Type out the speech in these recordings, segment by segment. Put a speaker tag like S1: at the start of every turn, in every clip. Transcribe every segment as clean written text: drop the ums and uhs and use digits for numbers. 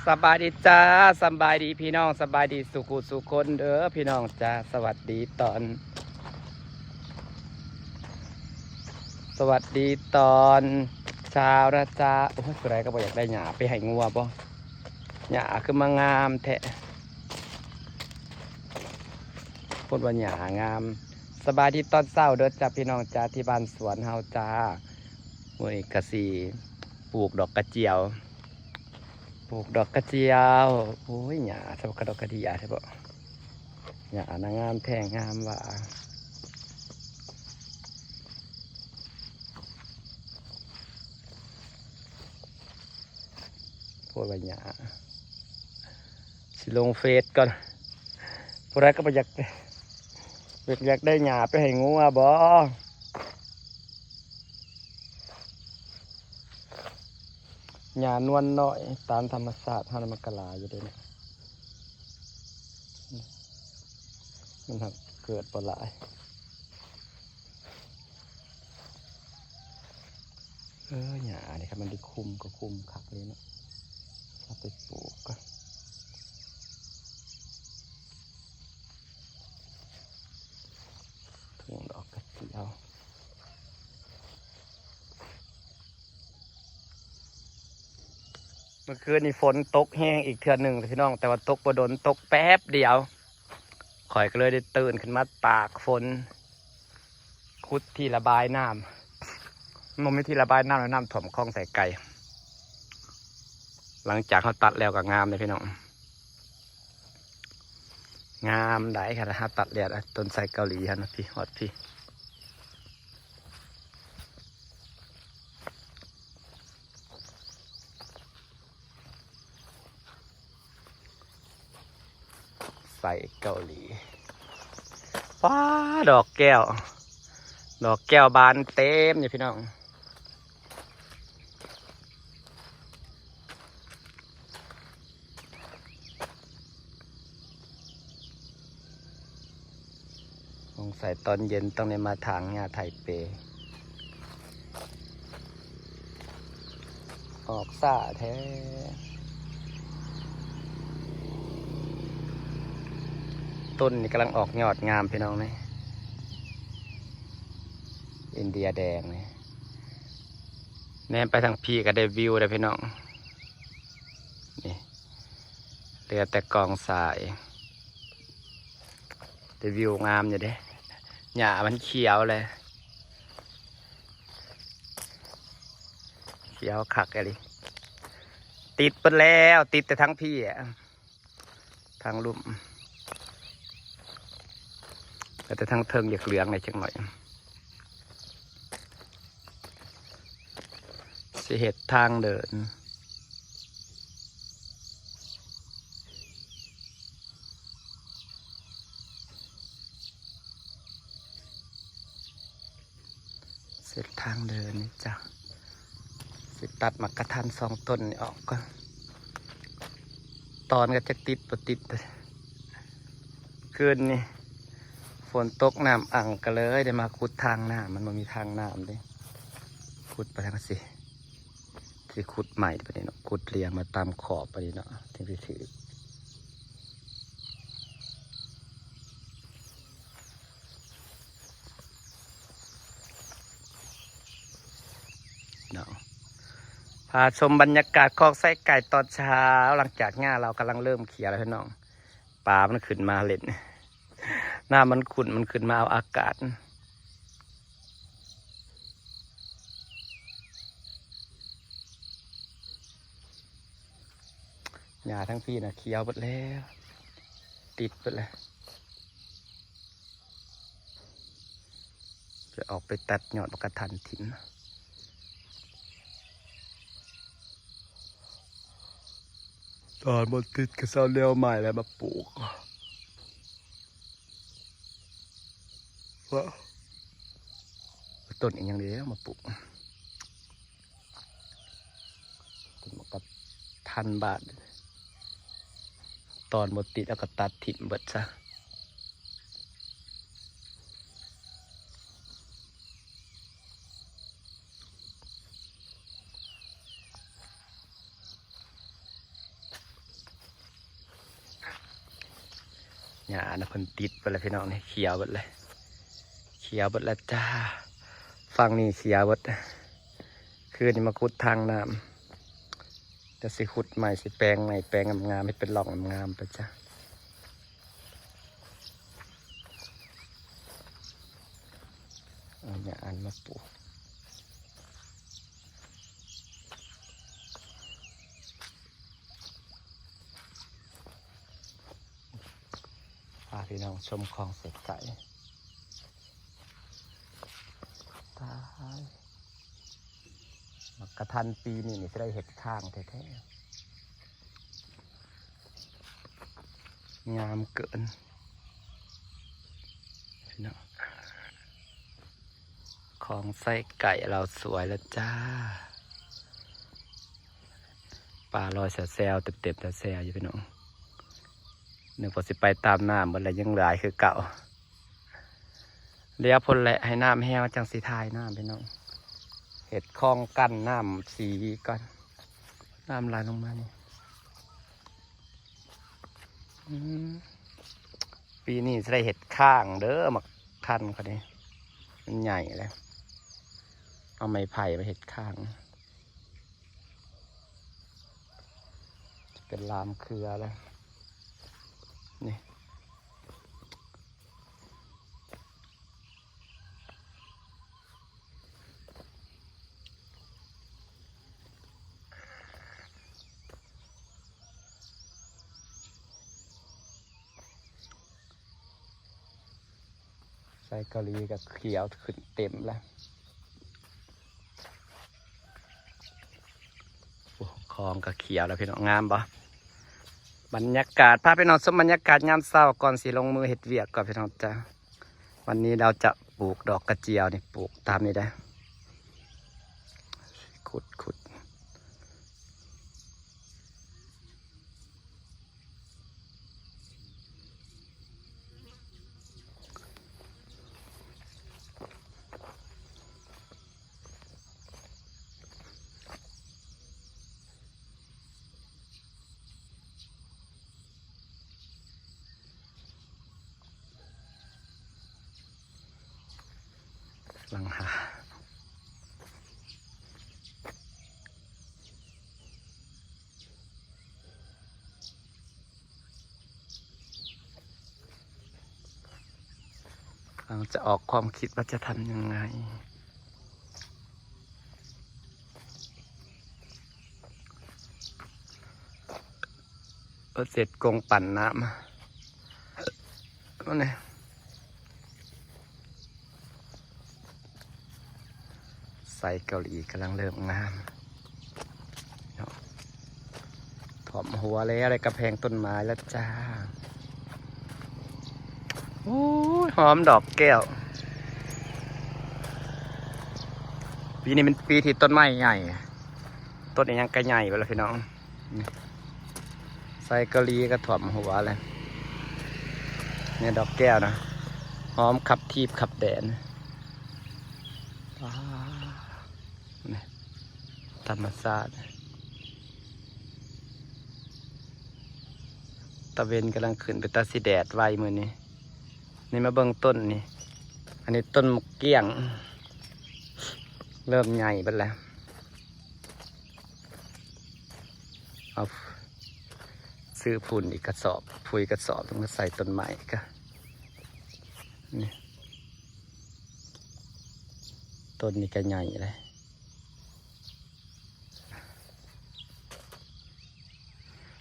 S1: สบายดีจ้าสบายดีพี่น้องสบายดีสุขุสุคนเด้อพี่น้องจ้าสวัสดีตอนเช้านะจ้าโอ้ยอะไรก็บอกอยากได้หญ้าไปให้งัวบ่หญ้าคือมางามแท้พูดว่าหญ้างามสบายดีตอนเช้าเด้อจ้าพี่น้องจ้าที่บ้านสวนเฮาจ้ามื้อนี้ก็สิปลูกดอกกระเจียวปลูกดอกกระเจียวโอ้ยหญ้าสำกระดอกกระเดียใช่ปะหญ้านางงามแท่งงามว่าพูดว่าหญ้าสิลงเฟซก่อนผู้ใดก็ไปอยากได้หญ้าไปให้งัวบ่หญ้านวลน้อยตามธรรมชาติเฮามันกะลาอยู่เด้เนี่ยมันหักเกิดบ่หลายหญ้านี่ครับมันได้คุมก็คุมคักเลยเนาะเอาไปปลูกก็ทุ่งดอกกระเจียวเมื่อคืนนี่ฝนตกแห้งอีกเทื่อหนึ่งพี่น้องแต่ว่าตกบ่โดนตกแป๊บเดียวข่อยก็เลยได้ตื่นขึ้นมาตากฝนขุดที่ระบายน้ำมันไม่ที่ระบายน้ำแล้วน้ำถ่วมคลองใส่ไก่หลังจากเขาตัดแล้วก็งามเลยพี่น้องงามได้ค่ะนะฮะตัดแล้วต้นไทรเกาหลีฮะนะพี่ฮอดพี่ใส่เกาหลีว้าดอกแก้วบานเต็มอยู่พี่น้องสงสัยตอนเย็นต้องได้มาทางหญ้าไทเปออกซ่าแท้ต้นนี่กำลังออกยอดงามพี่น้องนี่อินเดียแดงนี่แนมไปทางพี่ก็ได้วิวเลยพี่น้องนี่เหลือแต่กองทรายได้วิวงามอยู่เด้หญ้ามันเขียวเลยเขียวคักเลยติดไปแล้วติดแต่ทั้งพี่อ่ะทางลุ่มแต่ทั้งเทิงอยากเหลืองเลยจังหน่อยสิเหตุทางเดินเสร็จทางเดินนี่จ้ะสิตัดมากระทัน2 ต้นนี่ออกก็ตอนก็จะติดปติดคืนนี่ฝนตกน้ำอ่างก็เลยได้มาขุดทางน้ำมันมีทางน้ำเลยขุดไปทางสิขุดใหม่ไปนี่เนาะขุดเรียงมาตามขอบไปนี่เนาะถึงจะถือเนาะพาชมบรรยากาศคอกไส้ไก่ตอนเช้าหลังจากหญ้าเรากำลังเริ่มเขียวแล้วพี่น้องปลามันขึ้นมาเล่นหน้ามันขุ่นมันขึ้นมาเอาอากาศหญ้าทั้งพี่นะเขียวหมดแล้วติดหมดแล้วจะออกไปตัดยอดกระทันถิ่นตอนบนติดกระเซาเลี้ยวใหม่แล้วมาปลูกว่าต้นอีกอย่างเดียวมาปลูกต้นมะกระทันบาทตอนบนติดแล้วก็ตัดถิ่นเบิดซะ หญ้านะเพิ่นติดไปเลยพี่น้องนี่เขียวหมดเลยเขียวหมดแล้วจ้าฝั่งนี้เขียวหมดคือนี่มาขุดทางน้ำจะสิขุดใหม่สิแปลงใหม่แปลงงามๆให้เป็นหล่องงามๆไปจ้าเอาหญ้าอันมาปลูกพาพี่น้องชมคลองเสร็จไก่ตายกระทันปีนี่จะได้เห็ดข้างแท้ๆงามเกินพี่น้องของไส้ไก่เราสวยแล้วจ้าปลาลอยแซวๆเต็มๆแซวอยู่พี่น้องหนึ่งพอสิไปตามน้ำบนอะไรยังหลายคือเก่าเลี้ยวพลแหละให้น้ำแห้วจังสีทายน้ำพี่น้องเห็ดคลองกั้นน้ำสีก่อนน้ำไหลลงมานี่ปีนี้จะได้เห็ดข้างเด้อมาคันเขาเนี่ยมันใหญ่แล้วเอาไม้ไผ่ไปเห็ดข้างเป็นลามเครือแล้วนี่ใส่กะหรี่กับเขียวขึ้นเต็มแล้วคลองกับเขียวแล้วพี่น้องงามปะบรรยากาศพาพี่น้องชมบรรยากาศยามเช้าก่อนสิลงมือเห็ดเวียกก่อนพี่น้องจ้าวันนี้เราจะปลูกดอกกระเจียวนี่ปลูกตามนี้ได้ขุดลังหาเราจะออกความคิดว่าจะทำยังไงเสร็จกงปั่นน้ำนั่นไงใส่เกาหลีกำลังเริ่มงามถอมหัวแล้วอะไรกระแพงต้นไม้แล้วจ้าโอ้ยหอมดอกแก้วปีนี้เป็นปีที่ต้นไม้ใหญ่ต้นนี้ยังกระใหญ่ไปแล้วพี่น้องใส่กะหรี่ก็ถอมหัวเลยเนี่ยดอกแก้วนะหอมขับทีบขับแดนธรรมชาติตะเวนกำลังขึ้นไปตาสีแดดไวมือนี้นี่มาเบิ่งต้นนี่อันนี้ต้นมะเกี้ยงเริ่มใหญ่ไปแล้วเอาซื้อฝุ่นอีกกระสอบปุ๋ยกระสอบต้องมาใส่ต้นไม้ก็นี่ต้นนี้ก็ใหญ่เลย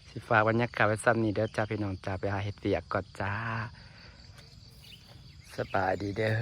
S1: สิฝากบรรยากาศไว้ซ้ำนี้เดี๋ยวจ้าพี่น้องจ้าไปหาเห็ดเปียกก่อนจ้าสบายดีเด้อ